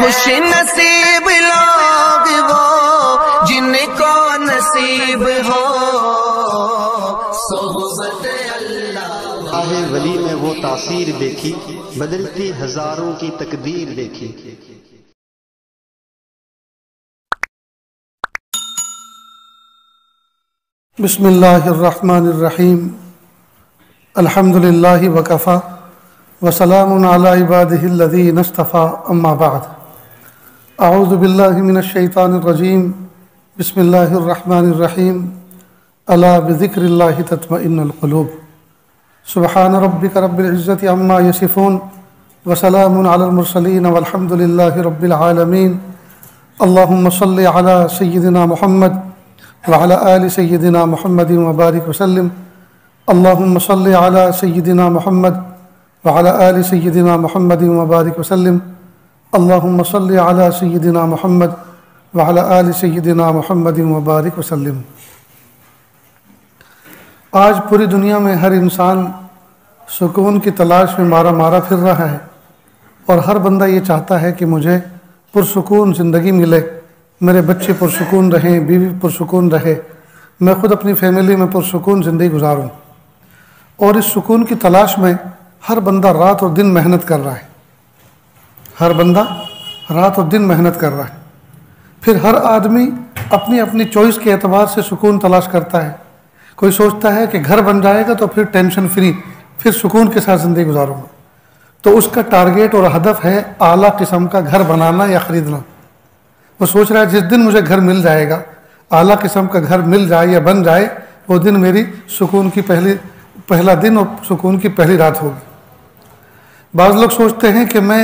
खुश नसीब लोग वो जिनको नसीब हो सोहबत अल्लाह। आहे वली में वो तासीर देखी, बदलती हजारों की तकदीर देखी। बिस्मिल्लाहिर्रहमानिर्रहीम। अल्हम्दुलिल्लाहि वकफ़ा वसलामुन अला इबादिहिल्लज़ीना इस्तफ़ा, अम्मा बाद। अऊज़ु बिल्लाहि मिनश शैतानिर रजीम। बिस्मिल्लाहिर्रहमानिर्रहीम। अला बिज़िक्रिल्लाहि तत्मइन्नुल क़ुलूब। सुब्हान रब्बिका रब्बिल इज़्ज़ति अम्मा यसिफ़ून व सलामुन अलल मुरसलीन वल्हम्दुलिल्लाहि रब्बिल आलमीन। अल्लाहुम्मा सल्लि अला सय्यिदिना मुहम्मद व अला आलि सय्यिदिना मुहम्मदिन व बारिक वसल्लिम। अल्लाहुम्मा सल्लि अला सय्यिदिना मुहम्मद व अला आलि सय्यिदिना मुहम्मदिन व बारिक वसल्लिम। अल्लाहुम्मा सल्लि अला सय्यिदिना मुहम्मद व अला आलि सय्यिदिना मुहम्मदिन व बारिक वसल्लिम। आज पूरी दुनिया में हर इंसान सुकून की तलाश में मारा मारा फिर रहा है और हर बंदा ये चाहता है कि मुझे पुरसुकून ज़िंदगी मिले, मेरे बच्चे पुरसुकून रहें, बीवी पुरसुकून रहे, मैं ख़ुद अपनी फैमिली में पुरसुकून ज़िंदगी गुजारूं। और इस सुकून की तलाश में हर बंदा रात और दिन मेहनत कर रहा है, हर बंदा रात और दिन मेहनत कर रहा है। फिर हर आदमी अपनी अपनी चॉइस के एतबार से सुकून तलाश करता है। कोई सोचता है कि घर बन जाएगा तो फिर टेंशन फ्री, फिर सुकून के साथ ज़िंदगी गुजारूंगा, तो उसका टारगेट और हदफ है आला किस्म का घर बनाना या ख़रीदना। वो सोच रहा है जिस दिन मुझे घर मिल जाएगा, आला किस्म का घर मिल जाए या बन जाए, वो दिन मेरी सुकून की पहला दिन और सुकून की पहली रात होगी। बाज़ लोग सोचते हैं कि मैं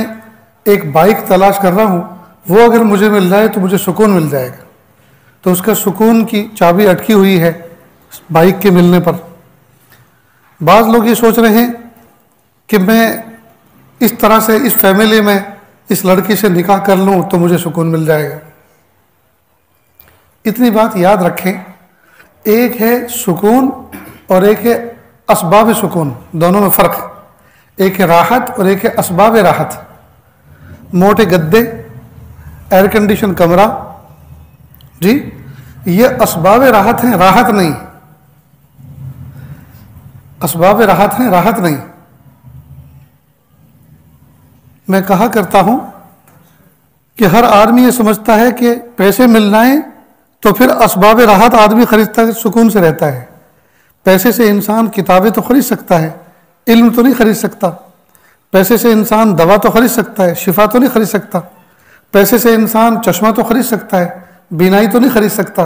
एक बाइक तलाश कर रहा हूँ, वो अगर मुझे मिल जाए तो मुझे सुकून मिल जाएगा, तो उसका सुकून की चाबी अटकी हुई है बाइक के मिलने पर। बाज़ लोग ये सोच रहे हैं कि मैं इस तरह से इस फैमिली में इस लड़की से निकाह कर लूँ तो मुझे सुकून मिल जाएगा। इतनी बात याद रखें, एक है सुकून और एक है असबाब सुकून, दोनों में फ़र्क है। एक है राहत और एक है असबाब राहत। मोटे गद्दे, एयर कंडीशन कमरा, जी, ये असबाब राहत हैं, राहत नहीं। असबाब राहत हैं, राहत नहीं। मैं कहा करता हूं कि हर आदमी ये समझता है कि पैसे मिल जाएं तो फिर असबाब राहत आदमी खरीदता है, सुकून से रहता है। पैसे से इंसान किताबें तो खरीद सकता है, इल्म तो नहीं खरीद सकता। पैसे से इंसान दवा तो खरीद सकता है, शिफा तो नहीं खरीद सकता। पैसे से इंसान चश्मा तो खरीद सकता है, बीनाई तो नहीं खरीद सकता।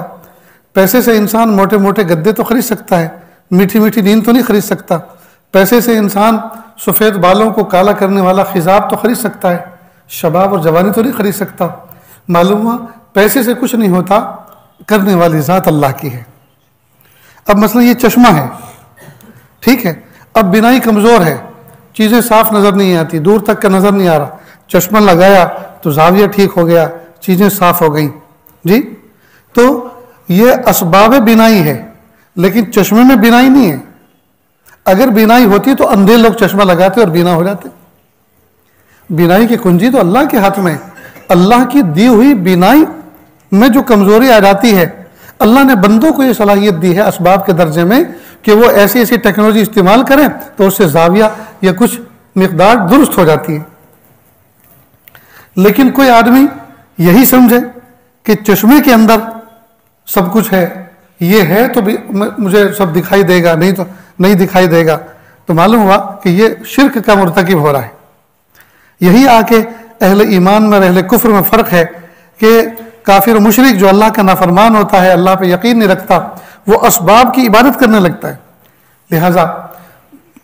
पैसे से इंसान मोटे मोटे गद्दे तो खरीद सकता है, मीठी मीठी नींद तो नहीं खरीद सकता। पैसे से इंसान सफ़ेद बालों को काला करने वाला खिजाब तो खरीद सकता है, शबाब और जवानी तो नहीं खरीद सकता। मालूम हुआ पैसे से कुछ नहीं होता, करने वाली ज़ात अल्लाह की है। अब मसला ये चश्मा है, ठीक है, अब बिनाई कमज़ोर है, चीज़ें साफ नज़र नहीं आती, दूर तक का नज़र नहीं आ रहा। चश्मा लगाया तो जाविया ठीक हो गया, चीज़ें साफ हो गई, जी। तो ये असबाब बिनाई है, लेकिन चश्मे में बिनाई नहीं है। अगर बिनाई होती तो अंधे लोग चश्मा लगाते और बीना हो जाते। बिनाई की कुंजी तो अल्लाह के हाथ में। अल्लाह की दी हुई बिनाई में जो कमज़ोरी आ जाती है, अल्लाह ने बंदों को ये सलाहियत दी है असबाब के दर्जे में कि वो ऐसी ऐसी टेक्नोलॉजी इस्तेमाल करें तो उससे जाविया या कुछ मिकदार दुरुस्त हो जाती है। लेकिन कोई आदमी यही समझे कि चश्मे के अंदर सब कुछ है, ये है तो भी मुझे सब दिखाई देगा, नहीं तो नहीं दिखाई देगा, तो मालूम हुआ कि ये शिर्क का मुर्तकिब हो रहा है। यही आके अहले ईमान में अहले कुफ्र में फ़र्क है कि काफिर मुशरिक जो अल्लाह का नाफरमान होता है, अल्लाह पे यकीन नहीं रखता, वो असबाब की इबादत करने लगता है। लिहाजा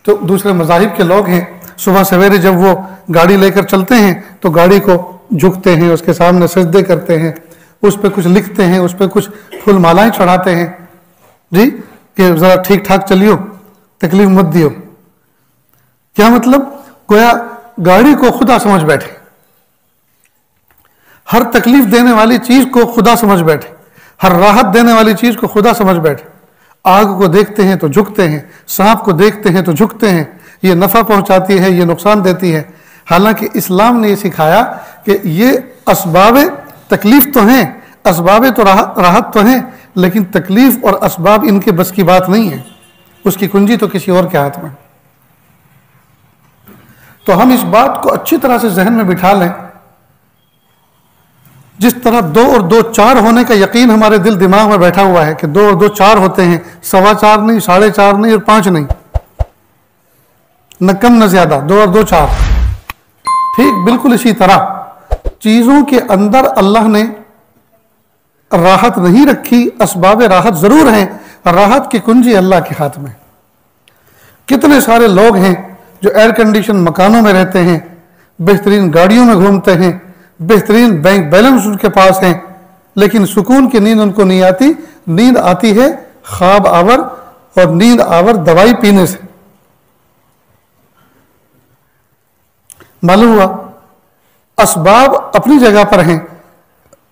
तो दूसरे मज़ाहिब के लोग हैं, सुबह सवेरे जब वो गाड़ी लेकर चलते हैं तो गाड़ी को झुकते हैं, उसके सामने सजदे करते हैं, उस पर कुछ लिखते हैं, उस पर कुछ फूल मालाएँ चढ़ाते हैं, जी, कि ज़रा ठीक ठाक चलियो, तकलीफ मत दियो। क्या मतलब? गोया गाड़ी को खुदा समझ बैठे, हर तकलीफ देने वाली चीज को खुदा समझ बैठे, हर राहत देने वाली चीज को खुदा समझ बैठे। आग को देखते हैं तो झुकते हैं, सांप को देखते हैं तो झुकते हैं, ये नफा पहुंचाती है, ये नुकसान देती है। हालांकि इस्लाम ने ये सिखाया कि ये असबाब तकलीफ तो हैं, असबाब तो राहत तो हैं, लेकिन तकलीफ और असबाब इनके बस की बात नहीं है, उसकी कुंजी तो किसी और के हाथ में। तो हम इस बात को अच्छी तरह से जहन में बिठा लें, जिस तरह 2 और 2 4 होने का यकीन हमारे दिल दिमाग में बैठा हुआ है कि 2 और 2 4 होते हैं, 4.25 नहीं, 4.5 नहीं और 5 नहीं, न कम न ज्यादा, 2 और 2 4। ठीक बिल्कुल इसी तरह चीजों के अंदर अल्लाह ने राहत नहीं रखी, असबाब राहत जरूर हैं, राहत की कुंजी अल्लाह के हाथ में। कितने सारे लोग हैं जो एयर कंडीशन मकानों में रहते हैं, बेहतरीन गाड़ियों में घूमते हैं, बेहतरीन बैंक बैलेंस उनके पास हैं, लेकिन सुकून की नींद उनको नहीं आती। नींद आती है ख्वाब आवर और नींद आवर दवाई पीने से। मालूम हुआ असबाब अपनी जगह पर हैं,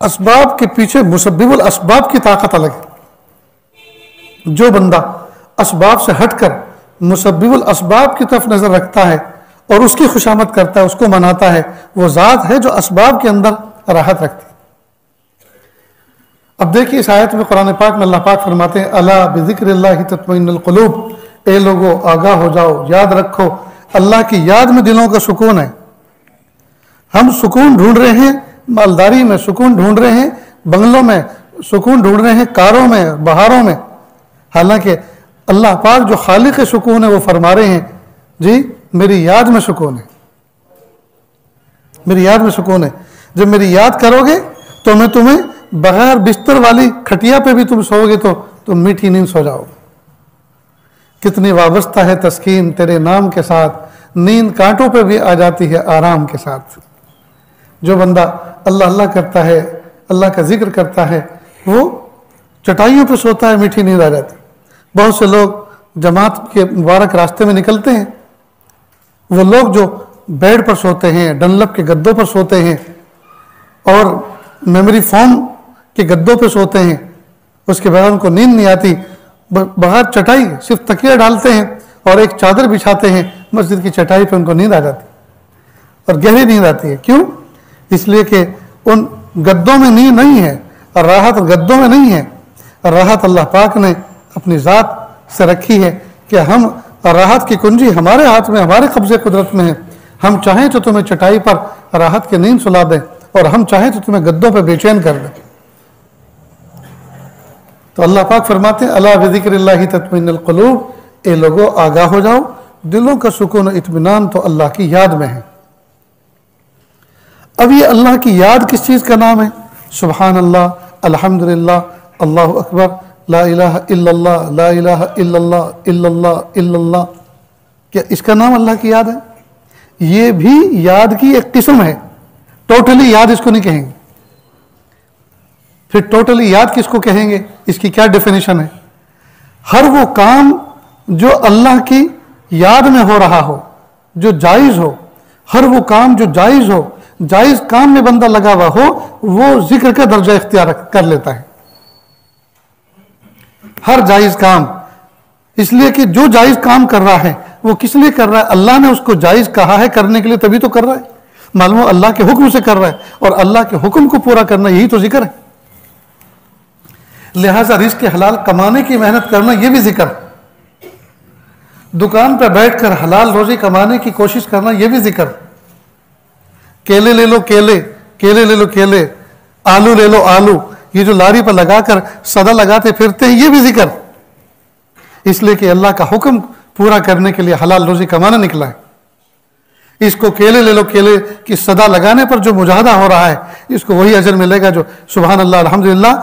असबाब के पीछे मुसब्बिबुल असबाब की ताकत अलग है। जो बंदा असबाब से हटकर मुसब्बिबुल असबाब की तरफ नजर रखता है और उसकी खुशामद करता है, उसको मनाता है, वो ज़ात है जो असबाब के अंदर राहत रखती है। अब देखिए इस आयत में कुरान पाक में अल्लाह पाक फरमाते हैं अला बिज़िक्रिल्लाहि तत्मइन्नुल क़ुलूब, ए लोगो आगाह हो जाओ, याद रखो अल्लाह की याद में दिलों का सुकून है। हम सुकून ढूंढ रहे हैं, मालदारी में सुकून ढूंढ रहे हैं, बंगलों में सुकून ढूंढ रहे हैं, कारों में, बहारों में, हालांकि अल्लाह पाक जो खालिक सुकून है वो फरमा रहे हैं जी मेरी याद में सुकून है, मेरी याद में सुकून है। जब मेरी याद करोगे तो मैं तुम्हें बगैर बिस्तर वाली खटिया पे भी तुम सोओगे तो तुम मीठी नींद सो जाओगे। कितनी वाबस्ता है तस्कीन तेरे नाम के साथ, नींद कांटों पे भी आ जाती है आराम के साथ। जो बंदा अल्लाह अल्लाह करता है, अल्लाह का जिक्र करता है, वो चटाइयों पे सोता है, मीठी नींद आ जाती है। बहुत से लोग जमात के मुबारक रास्ते में निकलते हैं, वो लोग जो बेड पर सोते हैं, डनलप के गद्दों पर सोते हैं और मेमोरी फोम के गद्दों पर सोते हैं, उसके बगैर उनको नींद नहीं आती। बगैर चटाई सिर्फ तकिया डालते हैं और एक चादर बिछाते हैं, मस्जिद की चटाई पर उनको नींद आ जाती और गहरी नींद आती है। क्यों? इसलिए कि उन गद्दों में नींद नहीं है, राहत गद्दों में नहीं है। राहत अल्लाह पाक ने अपनी ज़ात से रखी है कि हम राहत की कुंजी हमारे हाथ में, हमारे कब्जे कुदरत में है। हम चाहें तो तुम्हें चटाई पर राहत की नींद सुला दें और हम चाहें तो तुम्हें गद्दों पर बेचैन कर दें। तो अल्लाह पाक फरमाते हैं अला बिज़िक्रिल्लाहि तत्मइन्नुल क़ुलूब, ए लोगो आगाह हो जाओ, दिलों का सुकून और इत्मीनान तो अल्लाह की याद में है। अब ये अल्लाह की याद किस चीज़ का नाम है? सुबहान अल्लाह, अल्हम्दुलिल्लाह, अल्लाहु अकबर, ला इलाहा इल्लल्लाह, ला इलाहा इल्लल्लाह, इल्लल्लाह इल्लल्लाह। क्या इसका नाम अल्लाह की याद है? ये भी याद की एक किस्म है, टोटली याद इसको नहीं कहेंगे। फिर टोटली याद किसको कहेंगे? इसकी क्या डेफिनेशन है? हर वो काम जो अल्लाह की याद में हो रहा हो, जो जायज़ हो, हर वो काम जो जायज़ हो, जायज़ काम में बंदा लगा हुआ हो, वो जिक्र का दर्जा इख्तियार कर लेता है। हर जायज़ काम, इसलिए कि जो जायज़ काम कर रहा है वो किस लिए कर रहा है? अल्लाह ने उसको जायज़ कहा है करने के लिए, तभी तो कर रहा है। मालूम अल्लाह के हुक्म से कर रहा है और अल्लाह के हुक्म को पूरा करना यही तो जिक्र है। लिहाजा रिज़्क़ हलाल कमाने की मेहनत करना यह भी जिक्र है। दुकान पर बैठकर हलाल रोजी कमाने की कोशिश करना यह भी जिक्र। केले ले लो केले, केले ले लो केले, आलू ले लो आलू, ये जो लारी पर लगाकर सदा लगाते फिरते हैं ये भी जिक्र। इसलिए कि अल्लाह का हुक्म पूरा करने के लिए हलाल रोजी कमाना निकला है। इसको केले ले लो केले की सदा लगाने पर जो मुजाहदा हो रहा है, इसको वही अजर मिलेगा जो सुभान अल्लाह अल्हम्दुलिल्लाह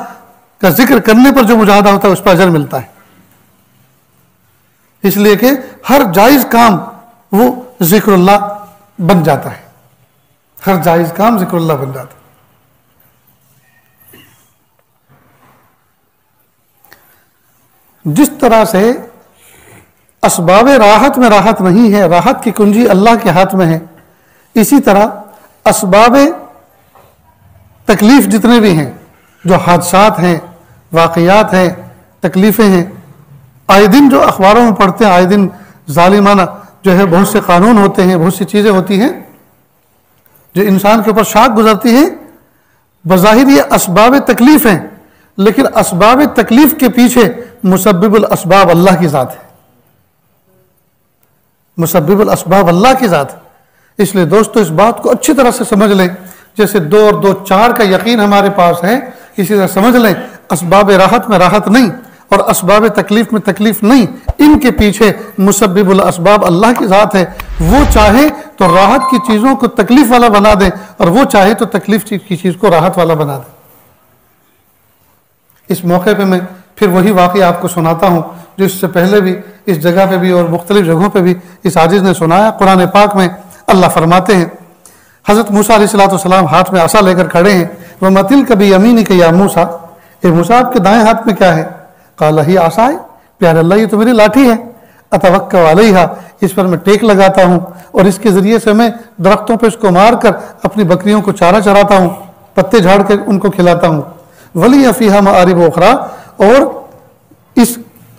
का जिक्र करने पर जो मुजाहदा होता है उस पर अजर मिलता है। इसलिए कि हर जायज़ काम वो जिक्रुल्लाह बन जाता है, हर जायज़ काम जिक्रुल्लाह बन जाता है। जिस तरह से असबाब राहत में राहत नहीं है, राहत की कुंजी अल्लाह के हाथ में है, इसी तरह असबाब तकलीफ जितने भी हैं, जो हादसात हैं, वाक़यात हैं, तकलीफ़ें हैं, आए दिन जो अखबारों में पढ़ते हैं, आए दिन जालिमाना जो है बहुत से कानून होते हैं, बहुत सी चीज़ें होती हैं, जो इंसान के ऊपर शाख गुजरती है, बज़ाहिर ये असबाब तकलीफ हैं, लेकिन असबाब तकलीफ के पीछे मुसब्बिबुल असबाब अल्लाह की ज़ात है, मुसब्बिबुल असबाब अल्लाह की ज़ात है। इसलिए दोस्तों इस बात को अच्छी तरह से समझ लें, जैसे 2 और 2 4 का यकीन हमारे पास है, इसी तरह समझ लें असबाब राहत में राहत नहीं और असबाब तकलीफ में तकलीफ नहीं, इनके पीछे मुसब्बिबुल असबाब अल्लाह की ज़ात है। वो चाहे तो राहत की चीज़ों को तकलीफ वाला बना दे और वो चाहे तो तकलीफ की चीज़ को राहत वाला बना दे। इस मौके पे मैं फिर वही वाक़या आपको सुनाता हूँ जो इससे पहले भी इस जगह पे भी और मुख्तलिफ जगहों पे भी इस आजिज़ ने सुनाया। कुरान पाक में अल्लाह फरमाते हैं, हज़रत मूसा अलैहिस्सलाम हाथ में आसा लेकर खड़े हैं। वह मतिल कभी यमीनी के या मूसा, ए मूसा आपके दाएं हाथ में क्या है? काला ही आसा है, प्यारे अल्लाह ये तो मेरी लाठी है। अतवक्कल अलैहा, इस पर मैं टेक लगाता हूँ और इसके ज़रिए से मैं दरख्तों पर इसको मार कर अपनी बकरियों को चारा चराता हूँ, पत्ते झाड़ कर उनको खिलाता हूँ। वली फ़ीहा मआरिब उखरा, और इस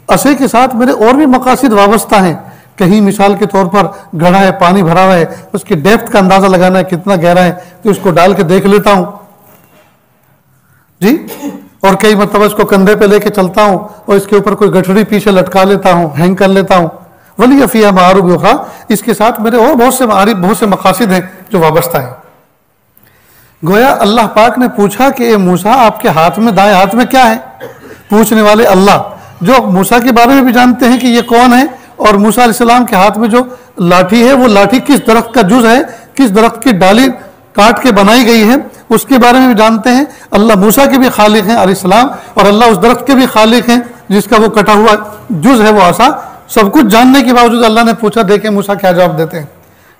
असे के साथ मेरे और भी मकासिद वाबस्ता हैं। कहीं मिसाल के तौर पर गढ़ा है, पानी भरा हुआ है, उसकी डेप्थ का अंदाज़ा लगाना है कितना गहरा है, तो उसको डाल के देख लेता हूँ जी। और कई मतलब इसको कंधे पे लेके चलता हूँ और इसके ऊपर कोई गठड़ी पीछे लटका लेता हूँ, हैंग कर लेता हूँ। वली फ़ीहा मआरिब उखरा, इसके साथ मेरे और बहुत से मारिब, बहुत से मकासिद हैं जो वाबस्ता हैं। गोया अल्लाह पाक ने पूछा कि ए मूसा आपके हाथ में, दाएं हाथ में क्या है? पूछने वाले अल्लाह, जो मूसा के बारे में भी जानते हैं कि ये कौन है, और मूसा अलैहिस्सलाम के हाथ में जो लाठी है वो लाठी किस दरख्त का जुज है, किस दरख्त की डाली काट के बनाई गई है, उसके बारे में भी जानते हैं। अल्लाह मूसा के भी खालिक हैं अलैहिस्सलाम, और अल्लाह उस दरख्त के भी खालिक हैं जिसका वो कटा हुआ जुज है, वो आसा। सब कुछ जानने के बावजूद अल्लाह ने पूछा, देखें मूसा क्या जवाब देते हैं।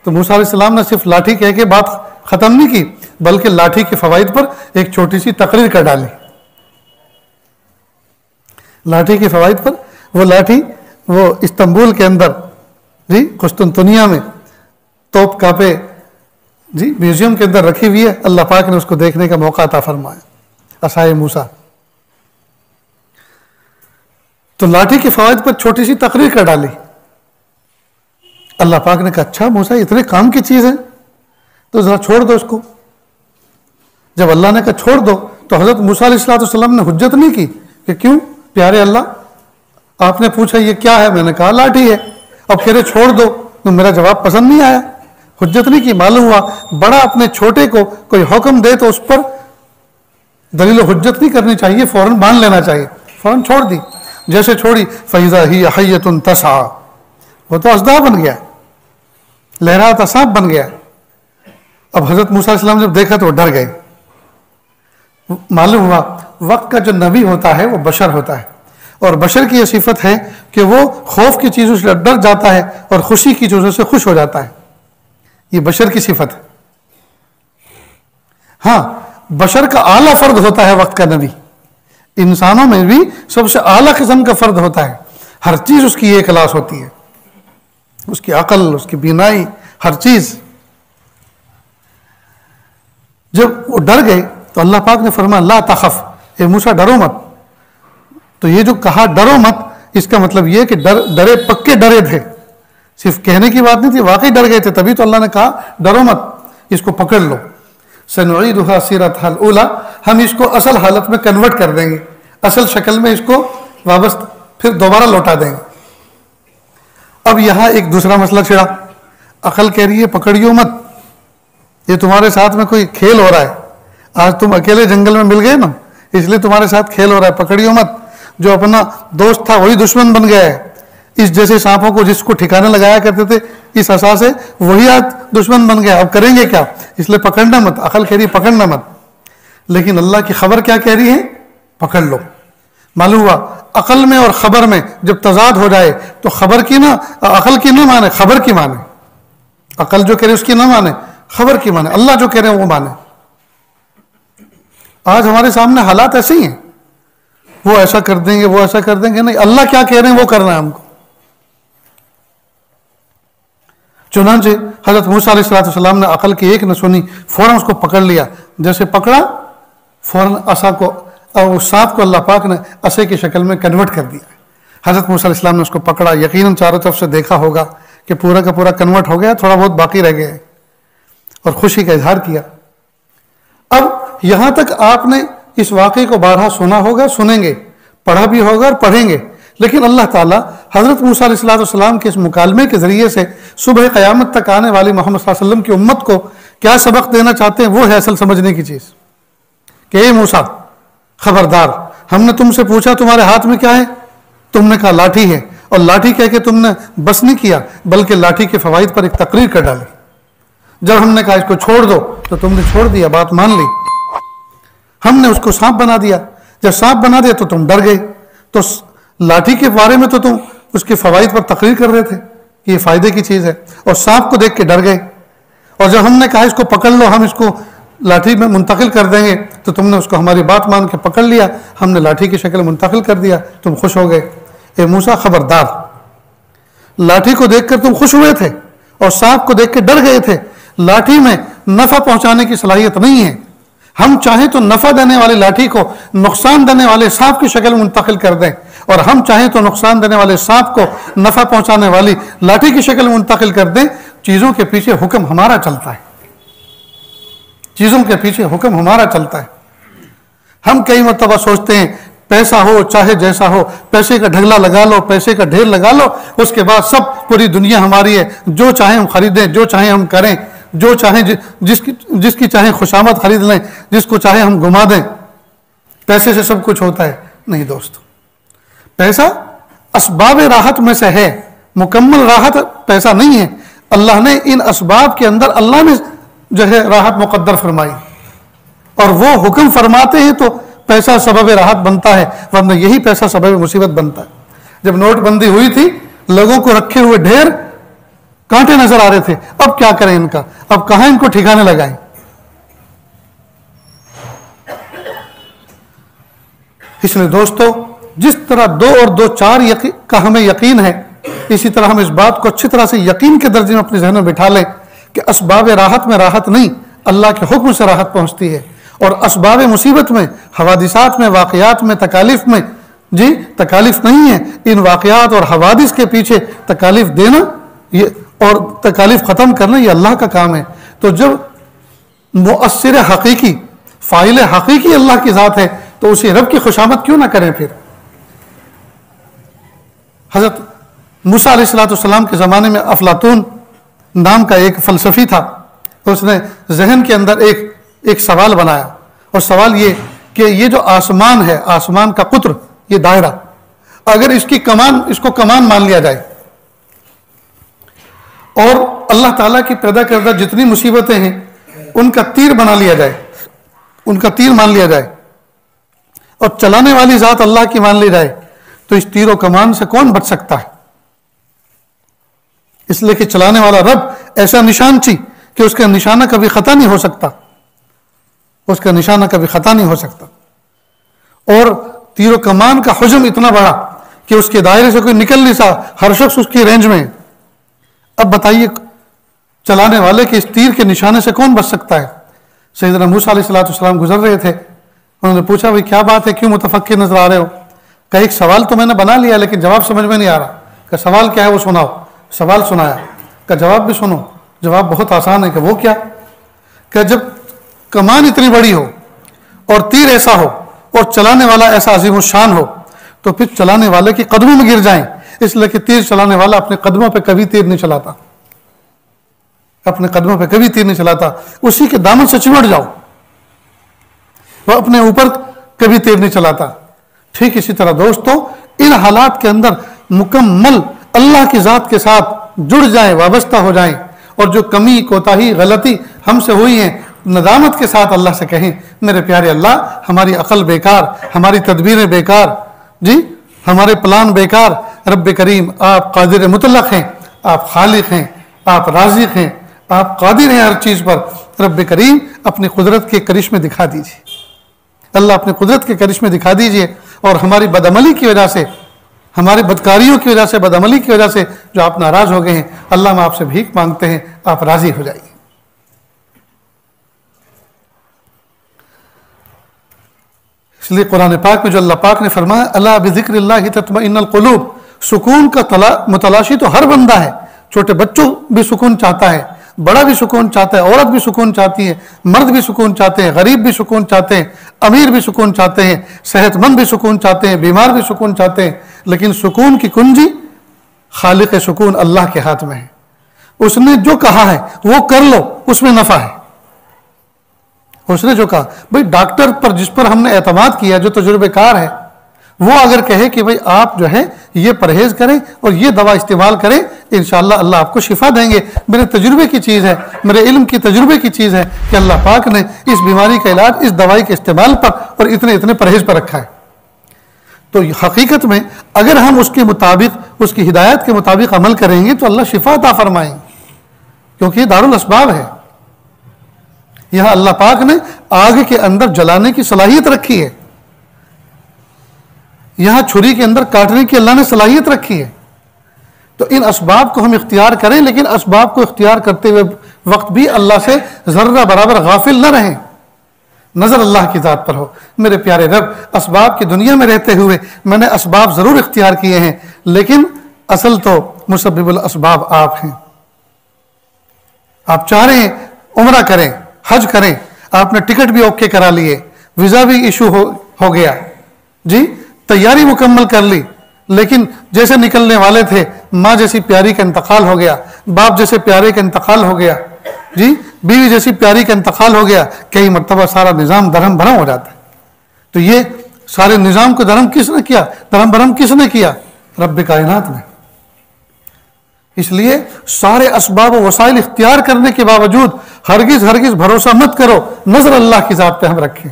तो मूसा अलैहिस्सलाम ने सिर्फ लाठी कह के बात ख़त्म नहीं की, बल्कि लाठी के फ़वाइद पर एक छोटी सी तकरीर कर डाली। लाठी के फ़वाइद पर, वो लाठी वो इस्तांबुल के अंदर जी, कुस्तुनतुनिया में तोप कापे जी म्यूजियम के अंदर रखी हुई है। अल्लाह पाक ने उसको देखने का मौका अता फरमाया, असाए मूसा। तो लाठी के फ़वाइद पर छोटी सी तकरीर कर डाली। अल्लाह पाक ने कहा, अच्छा मूसा इतने काम की चीज़ है तो ज़रा छोड़ दो उसको। जब अल्लाह ने कहा छोड़ दो, तो हज़रत मूसा अलैहिस्सलाम ने हुज्जत नहीं की कि क्यों प्यारे अल्लाह, आपने पूछा ये क्या है, मैंने कहा लाठी है, अब कह रहे छोड़ दो, तो मेरा जवाब पसंद नहीं आया, हुज्जत नहीं की। मालूम हुआ बड़ा अपने छोटे को कोई हुक्म दे तो उस पर दलील हुज्जत नहीं करनी चाहिए, फौरन मान लेना चाहिए। फौरन छोड़ दी, जैसे छोड़ी फ़ैज़ा ही हय्यतुन तसआ, वो तो असदा बन गया, लहराता सांप बन गया। अब हज़रत मूसा अलैहिस्सलाम जब देखा तो वो डर गए। मालूम हुआ वक्त का जो नबी होता है वो बशर होता है, और बशर की यह सिफत है कि वो खौफ की चीज़ों से डर जाता है और खुशी की चीज़ों से खुश हो जाता है। ये बशर की सिफत है। हाँ, बशर का आला फर्द होता है वक्त का नबी, इंसानों में भी सबसे आला किस्म का फर्द होता है। हर चीज़ उसकी एक क्लास होती है, उसकी अकल, उसकी बीनाई, हर चीज़। जब वो डर गए तो अल्लाह पाक ने फरमाया ला तखफ, ए मूसा डरो मत। तो ये जो कहा डरो मत, इसका मतलब ये कि डरे पक्के डरे थे, सिर्फ कहने की बात नहीं थी, वाकई डर गए थे। तभी तो अल्लाह ने कहा डरो मत, इसको पकड़ लो। सनुईदुहा सीरतहल उला, हम इसको असल हालत में कन्वर्ट कर देंगे, असल शक्ल में इसको वापस फिर दोबारा लौटा देंगे। अब यहाँ एक दूसरा मसला छिड़ा। अकल कह रही है पकड़ियो मत, ये तुम्हारे साथ में कोई खेल हो रहा है, आज तुम अकेले जंगल में मिल गए ना, इसलिए तुम्हारे साथ खेल हो रहा है, पकड़ियो मत। जो अपना दोस्त था वही दुश्मन बन गया है। इस जैसे सांपों को जिसको ठिकाने लगाया करते थे इस असा से, वही आज दुश्मन बन गया। अब करेंगे क्या, इसलिए पकड़ना मत। अकल कह रही है पकड़ना मत, लेकिन अल्लाह की खबर क्या कह रही है, पकड़ लो। मालूम हुआ अकल में और खबर में जब तजाद हो जाए तो खबर की ना, अकल की ना माने, खबर की माने। अकल जो कह रहे उसकी ना माने, खबर की माने, अल्लाह जो कह रहे हैं वो माने। आज हमारे सामने हालात ऐसे ही हैं, वो ऐसा कर देंगे, वो ऐसा कर देंगे, नहीं, अल्लाह क्या कह रहे हैं वो करना है हमको। चुनांचे हजरत मूसा अलैहिस्सलाम ने अकल की एक न सुनी, फौरन उसको पकड़ लिया। जैसे पकड़ा फौरन असा को, और उस सांप को अल्लाह पाक ने असे की शक्ल में कन्वर्ट कर दिया। हजरत मूसा अलैहिस्सलाम ने उसको पकड़ा, यकीनन चारों तरफ से देखा होगा कि पूरा का पूरा कन्वर्ट हो गया, थोड़ा बहुत बाकी रह गया। और खुशी का इजहार किया। अब यहां तक आपने इस वाक़े को बारहा सुना होगा, सुनेंगे, पढ़ा भी होगा और पढ़ेंगे, लेकिन अल्लाह ताला हज़रत मूसा अलैहिस्सलाम के इस मुकालमे के ज़रिए से सुबह क़यामत तक आने वाली मोहम्मद सल्लल्लाहु अलैहि वसल्लम की उम्मत को क्या सबक देना चाहते हैं, वो है असल समझने की चीज़ कि ए मूसा खबरदार, हमने तुमसे पूछा तुम्हारे हाथ में क्या है, तुमने कहा लाठी है, और लाठी कह के तुमने बस नहीं किया बल्कि लाठी के फ़वाइद पर एक तकरीर कर डाली। जब हमने कहा इसको छोड़ दो तो तुमने छोड़ दिया, बात मान ली। हमने उसको सांप बना दिया, जब सांप बना दिया तो तुम डर गए। तो लाठी के बारे में तो तुम उसके फ़वाइद पर तकरीर कर रहे थे कि ये फ़ायदे की चीज़ है, और सांप को देख के डर गए। और जब हमने कहा इसको पकड़ लो, हम इसको लाठी में मुंतकिल कर देंगे, तो तुमने उसको हमारी बात मान के पकड़ लिया, हमने लाठी की शक्ल मुंतकिल कर दिया, तुम खुश हो गए। ए मूसा खबरदार, लाठी को देखकर तुम खुश हुए थे और सांप को देख के डर गए थे। लाठी में नफा पहुंचाने की सलाहियत नहीं है। हम चाहें तो नफा देने वाली लाठी को नुकसान देने वाले सांप की शक्ल मुंतकिल कर दें, और हम चाहें तो नुकसान देने वाले सांप को नफा पहुंचाने वाली लाठी की शक्ल मुंतकिल कर दें। चीजों के पीछे हुक्म हमारा चलता है, चीजों के पीछे हुक्म हमारा चलता है। हम कई मरतबा सोचते हैं पैसा हो चाहे जैसा हो, पैसे का ढगला लगा लो, पैसे का ढेर लगा लो, उसके बाद सब पूरी दुनिया हमारी है, जो चाहे हम खरीदें, जो चाहे हम करें, जो चाहे जिसकी चाहे खुशामद खरीद लें, जिसको चाहे हम घुमा दें, पैसे से सब कुछ होता है। नहीं दोस्तों, पैसा असबाब राहत में से है, मुकम्मल राहत पैसा नहीं है। अल्लाह ने इन असबाब के अंदर अल्लाह ने जो है राहत मुकद्दर फरमाई, और वो हुक्म फरमाते हैं तो पैसा सबब राहत बनता है, वरना यही पैसा सबब मुसीबत बनता है। जब नोटबंदी हुई थी, लोगों को रखे हुए ढेर कांटे नजर आ रहे थे, अब क्या करें इनका, अब कहां इनको ठिकाने लगाएं। इसलिए दोस्तों, जिस तरह 2 और 2 4 का हमें यकीन है, इसी तरह हम इस बात को अच्छी तरह से यकीन के दर्जे में अपने जहन में बिठा लें कि असबाब राहत में राहत नहीं, अल्लाह के हुक्म से राहत पहुंचती है, और असबाब मुसीबत में, हवादिसात में, वाक़यात में, तकालीफ में जी तकालीफ नहीं है। इन वाक़यात और हवादिस के पीछे तकालीफ देना ये और तकालीफ ख़त्म करना ये अल्लाह का काम है। तो जब मुअस्सिर हकीकी, फ़ाइल हकीकी अल्लाह की ज़ात है, तो उसी रब की खुशामद क्यों ना करें। फिर हज़रत मूसा अलैहिस्सलाम के ज़माने में अफलातून नाम का एक फ़लसफ़ी था, उसने जहन के अंदर एक सवाल बनाया, और सवाल ये कि ये जो आसमान है, आसमान का कुत्र, ये दायरा, अगर इसको कमान मान लिया जाए और अल्लाह ताला की पैदा करदा जितनी मुसीबतें हैं उनका तीर बना लिया जाए, उनका तीर मान लिया जाए, और चलाने वाली ज़ात अल्लाह की मान ली जाए, तो इस तीर और कमान से कौन बच सकता है। इसलिए कि चलाने वाला रब ऐसा निशान ची कि उसका निशाना कभी खता नहीं हो सकता, उसका निशाना कभी खता नहीं हो सकता। और तीर कमान का हुज्म इतना बड़ा कि उसके दायरे से कोई निकल नहीं सकता, हर शख्स उसकी रेंज में। अब बताइए, चलाने वाले के इस तीर के निशाने से कौन बच सकता है। सैयदना मूसा अलैहिस्सलाम गुजर रहे थे, उन्होंने पूछा भाई क्या बात है, क्यों मुतफक्किर नजर आ रहे हो। कहा एक सवाल तो मैंने बना लिया लेकिन जवाब समझ में नहीं आ रहा। कहा सवाल क्या है वो सुनाओ। सवाल सुनाया, कहा जवाब भी सुनो। जवाब बहुत आसान है। कि वो क्या। कहा जब कमान इतनी बड़ी हो और तीर ऐसा हो और चलाने वाला ऐसा अजीम शान हो, तो फिर चलाने वाले के कदमों में गिर जाएं, इसलिए कि तीर चलाने वाला अपने कदमों पे कभी तीर नहीं चलाता, अपने कदमों पे कभी तीर नहीं चलाता, उसी के दामन से चिमट जाओ, वह अपने ऊपर कभी तीर नहीं चलाता। ठीक इसी तरह दोस्तों, इन हालात के अंदर मुकम्मल अल्लाह की ज़ात के साथ जुड़ जाएं, वाबस्ता हो जाएं, और जो कमी, कोताही, गलती हमसे हुई है, नदामत के साथ अल्लाह से कहें मेरे प्यारे अल्लाह, हमारी अकल बेकार, हमारी तदबीरें बेकार, जी हमारे प्लान बेकार। रब करीम आप कादिर मुतलक हैं, आप खालिक हैं, आप राज़िक हैं, आप कादिर हैं हर चीज़ पर। रब करीम अपनी कुदरत के करिश्मे दिखा दीजिए, अल्लाह अपनी कुदरत के करिश्मे दिखा दीजिए, और हमारी बदअमली की वजह से, हमारे बदकारियों की वजह से, बदअमली की वजह से जो आप नाराज़ हो गए हैं, अल्लाह हम आपसे भीख मांगते हैं, आप राज़ी हो जाइए। इसलिए कुरान पाक में जो अल्लाह पाक ने फरमाया अला बिज़िक्रिल्लाहि तत्मइन्नुल क़ुलूब, सुकून का मुतलाशी तो हर बंदा है, छोटे बच्चों भी सुकून चाहता है, बड़ा भी सुकून चाहता है, औरत भी सुकून चाहती है, मर्द भी सुकून चाहते हैं, गरीब भी सुकून चाहते हैं, अमीर भी सुकून चाहते हैं, सेहतमंद भी सुकून चाहते हैं, बीमार भी सुकून चाहते हैं। लेकिन सुकून की कुंजी खालिक सुकून अल्लाह के हाथ में है। उसने जो कहा है वो कर लो, उसमें नफा है। उसने जो कहा, भाई डॉक्टर पर जिस पर हमने एतमाद किया, जो तजुर्बेकार है, वो अगर कहे कि भाई आप जो है ये परहेज करें और ये दवा इस्तेमाल करें, इंशाअल्लाह अल्लाह आपको शिफा देंगे, मेरे तजुर्बे की चीज़ है, मेरे इल्म की तजुर्बे की चीज़ है कि अल्लाह पाक ने इस बीमारी का इलाज इस दवाई के इस्तेमाल पर और इतने इतने परहेज पर रखा है। तो हकीकत में अगर हम उसके मुताबिक, उसकी हिदायत के मुताबिक अमल करेंगे तो अल्लाह शिफा अता फरमाएंगे, क्योंकि ये दारुल असबाब है। यहां अल्लाह पाक ने आग के अंदर जलाने की सलाहियत रखी है, यहां छुरी के अंदर काटने की अल्लाह ने सलाहियत रखी है। तो इन असबाब को हम इख्तियार करें, लेकिन असबाब को इख्तियार करते हुए वक्त भी अल्लाह से जर्रा बराबर गाफिल न रहें, नजर अल्लाह की जात पर हो। मेरे प्यारे रब, असबाब की दुनिया में रहते हुए मैंने असबाब जरूर इख्तियार किए हैं, लेकिन असल तो मुसब्बिबुल असबाब आप हैं। आप चाह रहे हैं उम्रा करें, हज करें, आपने टिकट भी ओके करा लिए, वीजा भी इशू हो गया जी, तैयारी मुकम्मल कर ली, लेकिन जैसे निकलने वाले थे माँ जैसी प्यारी का इंतकाल हो गया, बाप जैसे प्यारे का इंतकाल हो गया जी, बीवी जैसी प्यारी का इंतकाल हो गया, कई मरतबा सारा निज़ाम दरहम भरम हो जाता है। तो ये सारे निज़ाम को दरहम किसने किया, दरहम भरम किसने किया? रब्बे कायनात ने। इसलिए सारे असबाब व वसाइल इख्तियार करने के बावजूद हरगिज हरगिज भरोसा मत करो, नजर अल्लाह की जात पे हम रखें।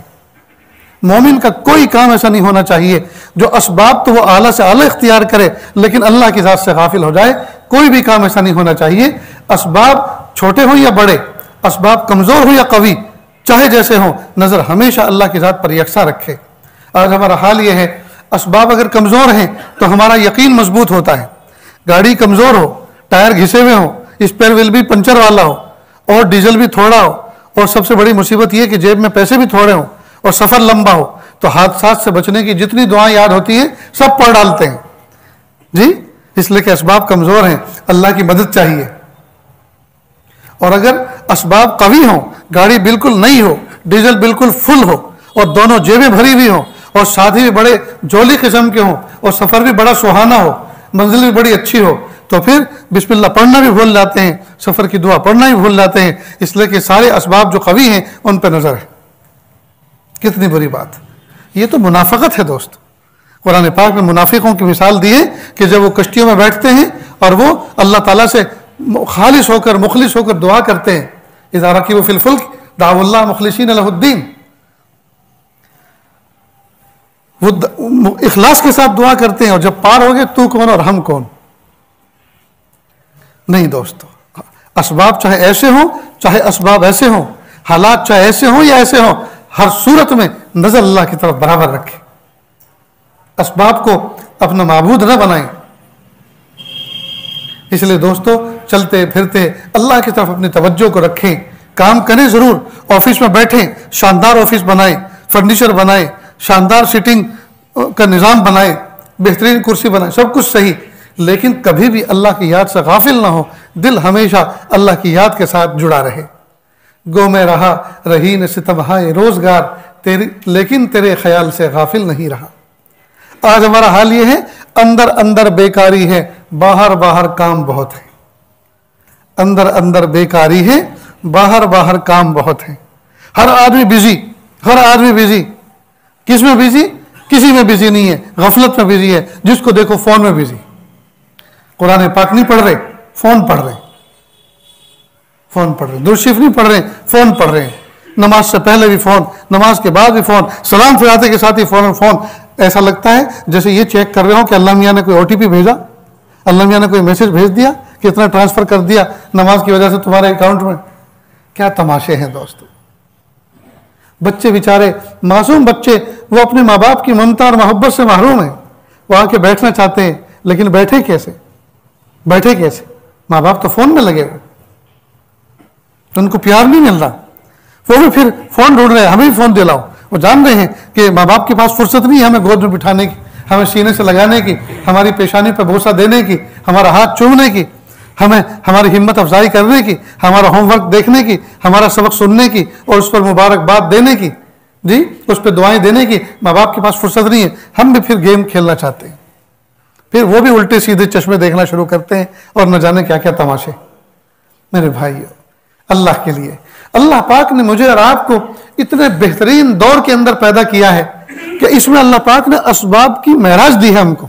मोमिन का कोई काम ऐसा नहीं होना चाहिए जो असबाब तो वो आला से आला इख्तियार करे, लेकिन अल्लाह की जात से गाफिल हो जाए। कोई भी काम ऐसा नहीं होना चाहिए, असबाब छोटे हो या बड़े, असबाब कमजोर हो या कवी, चाहे जैसे हो, नजर हमेशा अल्लाह की जात पर यकसा रखे। आज हमारा हाल ये है, असबाब अगर कमजोर हैं तो हमारा यकीन मजबूत होता है। गाड़ी कमजोर हो, टायर घिसे हुए हो, स्पेयर व्हील भी पंचर वाला हो, और डीजल भी थोड़ा हो, और सबसे बड़ी मुसीबत यह कि जेब में पैसे भी थोड़े हो, और सफर लंबा हो, तो हादसा से बचने की जितनी दुआएं याद होती हैं सब पढ़ डालते हैं जी, इसलिए कि असबाब कमजोर हैं, अल्लाह की मदद चाहिए। और अगर असबाब कवी हो, गाड़ी बिल्कुल नई हो, डीजल बिल्कुल फुल हो, और दोनों जेबें भरी हुई हो, और साथी भी बड़े जोली किस्म के हो, और सफर भी बड़ा सुहाना हो, मंजिल भी बड़ी अच्छी हो, तो फिर बिस्मिल्लाह पढ़ना भी भूल जाते हैं, सफर की दुआ पढ़ना भी भूल जाते हैं, इसलिए कि सारे असबाब जो कवी हैं उन पर नजर है। कितनी बुरी बात, ये तो मुनाफकत है दोस्त। कुरान पाक में मुनाफिकों की मिसाल दी है कि जब वो कश्तियों में बैठते हैं और वो अल्लाह ताला से खालिस होकर मुखलिस होकर दुआ करते हैं, इज़ा रकीबू फिल फुल्क दाउल्लाह मुखलिसीन लहुद्दीन, वो इखलास के साथ दुआ करते हैं, और जब पार हो गए तू कौन और हम कौन। नहीं दोस्तों, असबाब चाहे ऐसे हो चाहे असबाब ऐसे हो, हालात चाहे ऐसे हो या ऐसे हो, हर सूरत में नजर अल्लाह की तरफ बराबर रखें। असबाब को अपना माबूद न बनाएं। इसलिए दोस्तों, चलते फिरते अल्लाह की तरफ अपनी तवज्जो को रखें, काम करें जरूर, ऑफिस में बैठें, शानदार ऑफिस बनाएं, फर्नीचर बनाएं, शानदार सीटिंग का निज़ाम बनाएं, बेहतरीन कुर्सी बनाएं, सब कुछ सही, लेकिन कभी भी अल्लाह की याद से गाफिल ना हो, दिल हमेशा अल्लाह की याद के साथ जुड़ा रहे। गो में रहा रही न सितमहाए रोजगार तेरी, लेकिन तेरे ख्याल से गाफिल नहीं रहा। आज हमारा हाल ये है, अंदर अंदर बेकारी है, बाहर बाहर काम बहुत है। अंदर अंदर बेकारी है, बाहर बाहर काम बहुत है। हर आदमी बिजी, हर आदमी बिजी। किस में बिजी? किसी में बिजी नहीं है, गफलत में बिजी है। जिसको देखो फोन में बिजी, कुरान पाक नहीं पढ़ रहे, फोन पढ़ रहे, फोन पढ़ रहे, दुरूद नहीं पढ़ रहे, फोन पढ़ रहे हैं। नमाज से पहले भी फोन, नमाज के बाद भी फोन, सलाम फिराते के साथ ही फोन फोन। ऐसा लगता है जैसे ये चेक कर रहे हो कि अल्लाह मियाँ ने कोई OTP भेजा, अल्लाह मियाँ ने कोई मैसेज भेज दिया, कितना ट्रांसफर कर दिया नमाज की वजह से तुम्हारे अकाउंट में। क्या तमाशे हैं दोस्तों। बच्चे बेचारे, मासूम बच्चे, वो अपने माँ बाप की ममता और मोहब्बत से महरूम हैं। वो आके बैठना चाहते हैं, लेकिन बैठे कैसे, बैठे कैसे? माँ बाप तो फोन में लगे हुए, तो उनको प्यार नहीं मिल रहा, वो भी फिर फोन ढूंढ रहे हैं, हमें भी फोन दिलाओ। वो जान रहे हैं कि माँ बाप के पास फुर्सत नहीं है हमें गोद में बिठाने की, हमें सीने से लगाने की, हमारी पेशानी पर भूसा देने की, हमारा हाथ चूमने की, हमें हमारी हिम्मत अफजाई करने की, हमारा होमवर्क देखने की, हमारा सबक सुनने की और उस पर मुबारकबाद देने की, जी उस पर दुआएं देने की माँ बाप के पास फुर्सत नहीं है। हम भी फिर गेम खेलना चाहते हैं, फिर वो भी उल्टे सीधे चश्मे देखना शुरू करते हैं और न जाने क्या क्या तमाशे। मेरे भाइयों, अल्लाह के लिए अल्लाह पाक ने मुझे और आपको इतने बेहतरीन दौर के अंदर पैदा किया है कि इसमें अल्लाह पाक ने असबाब की महराज दी है हमको।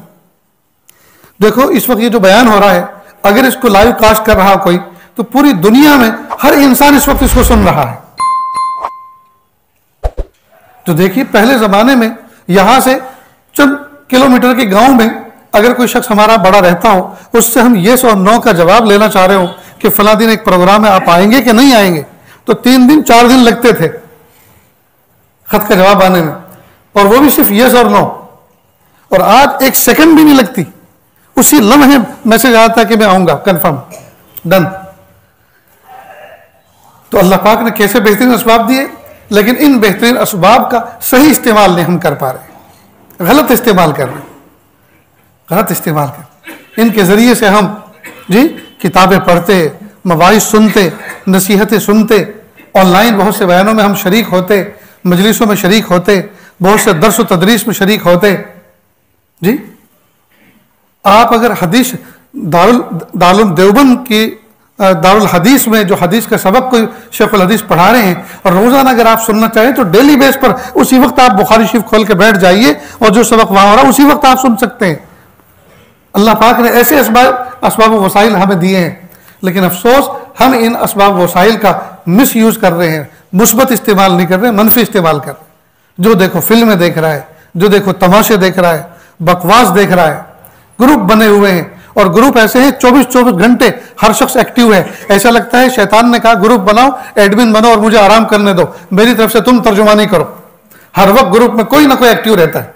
देखो इस वक्त ये जो बयान हो रहा है, अगर इसको लाइव कास्ट कर रहा कोई तो पूरी दुनिया में हर इंसान इस वक्त इसको सुन रहा है। तो देखिए पहले जमाने में यहां से चंद किलोमीटर के गांव में अगर कोई शख्स हमारा बड़ा रहता हो, उससे हम येस और नो का जवाब लेना चाह रहे हो कि फला दिन एक प्रोग्राम है, आप आएंगे कि नहीं आएंगे, तो 3 दिन 4 दिन लगते थे खत का जवाब आने में, और वो भी सिर्फ येस और नो। और आज 1 सेकंड भी नहीं लगती, उसी लम्हे मैसेज आता है कि मैं आऊंगा, कंफर्म, डन। तो अल्लाह पाक ने कैसे बेहतरीन असबाब दिए, लेकिन इन बेहतरीन असबाब का सही इस्तेमाल नहीं हम कर पा रहे, गलत इस्तेमाल कर रहे हैं, गलत इस्तेमाल कर। इनके जरिए से हम जी किताबें पढ़ते, मवाइज़ सुनते, नसीहतें सुनते, ऑनलाइन बहुत से बयानों में हम शरीक होते, मजलिसों में शरीक होते, बहुत से दर्स व तदरीस में शरीक होते। जी आप अगर हदीस दारुल देवबंद की दारुल हदीस में जो हदीस का सबक कोई शेखुल हदीस पढ़ा रहे हैं और रोजाना अगर आप सुनना चाहें तो डेली बेस पर उसी वक्त आप बुखारी शरीफ खोल के बैठ जाइए और जो सबक वहां हो रहा है उसी वक्त आप सुन सकते हैं। अल्लाह पाक ने ऐसे असबाब वसाइल हमें दिए हैं, लेकिन अफसोस हम इन असबाब वसाइल का मिस यूज कर रहे हैं, मुस्बत इस्तेमाल नहीं कर रहे, मनफी इस्तेमाल कर रहे हैं। जो देखो फिल्में देख रहा है, जो देखो तमाशे देख रहा है, बकवास देख रहा है, ग्रुप बने हुए हैं और ग्रुप ऐसे हैं 24-24 घंटे हर शख्स एक्टिव है। ऐसा लगता है शैतान ने कहा ग्रुप बनाओ, एडमिन बनो और मुझे आराम करने दो, मेरी तरफ से तुम तर्जुमानी करो। हर वक्त ग्रुप में कोई ना कोई एक्टिव रहता है।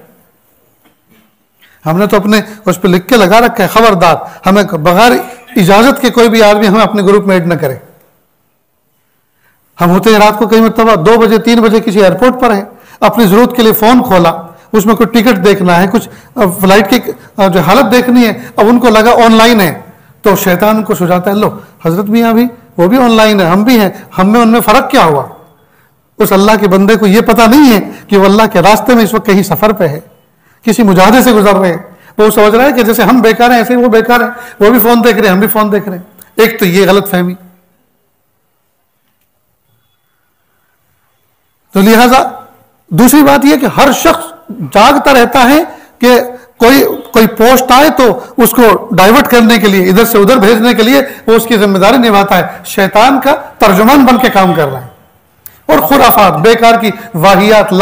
हमने तो अपने उस पर लिख के लगा रखा है, खबरदार हमें बगैर इजाजत के कोई भी आदमी हमें अपने ग्रुप में ऐड न करे। हम होते हैं रात को कई मरतबा 2 बजे 3 बजे किसी एयरपोर्ट पर है, अपनी जरूरत के लिए फोन खोला, उसमें कोई टिकट देखना है, कुछ फ्लाइट की जो हालत देखनी है, अब उनको लगा ऑनलाइन है तो शैतान को सुझाता है लो हजरत मियाँ भी वो भी ऑनलाइन है, हम भी हैं, हम में उनमें फर्क क्या हुआ। उस अल्लाह के बंदे को ये पता नहीं है कि वो अल्लाह के रास्ते में इस वक्त कहीं सफर पे है, किसी मुजाहदे से गुजर रहे हैं। वो समझ रहा है कि जैसे हम बेकार हैं ऐसे ही वो बेकार है, वो भी फोन देख रहे हैं, हम भी फोन देख रहे हैं। एक तो ये गलत फहमी। तो लिहाजा दूसरी बात यह कि हर शख्स जागता रहता है कि कोई पोस्ट आए तो उसको डाइवर्ट करने के लिए, इधर से उधर भेजने के लिए वो उसकी जिम्मेदारी निभाता है, शैतान का तर्जुमान बन के काम कर रहा है। और खुराफात, बेकार की वाहियात,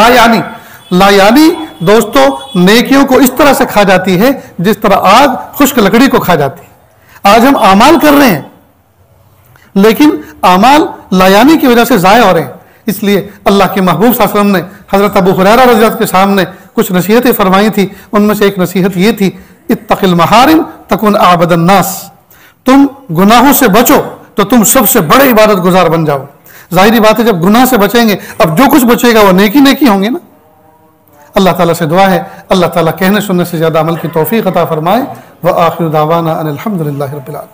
लायानी दोस्तों नेकियों को इस तरह से खा जाती है जिस तरह आग खुश्क लकड़ी को खा जाती है। आज हम आमाल कर रहे हैं लेकिन आमाल लायानी की वजह से जाया हो रहे हैं। इसलिए अल्लाह के महबूब सल्लल्लाहु अलैहि वसल्लम ने हजरत अबू हुरैरा रज़ी अल्लाह के सामने कुछ नसीहतें फरमाई थी। उनमें से एक नसीहत ये थी, इत्तक़िल महारिम तकुन आबदन नास, तुम गुनाहों से बचो तो तुम सबसे बड़े इबादत गुजार बन जाओ। जाहिर बात है जब गुनाह से बचेंगे, अब जो कुछ बचेगा वो नेकी नेकी होंगे ना। अल्लाह ताला से दुआ है अल्लाह ताला कहने सुनने से ज्यादा अमल की तौफीक अता फरमाए। व आखिर दावाना अनिल हम्दुलिल्लाहि रब्बिल आलमीन।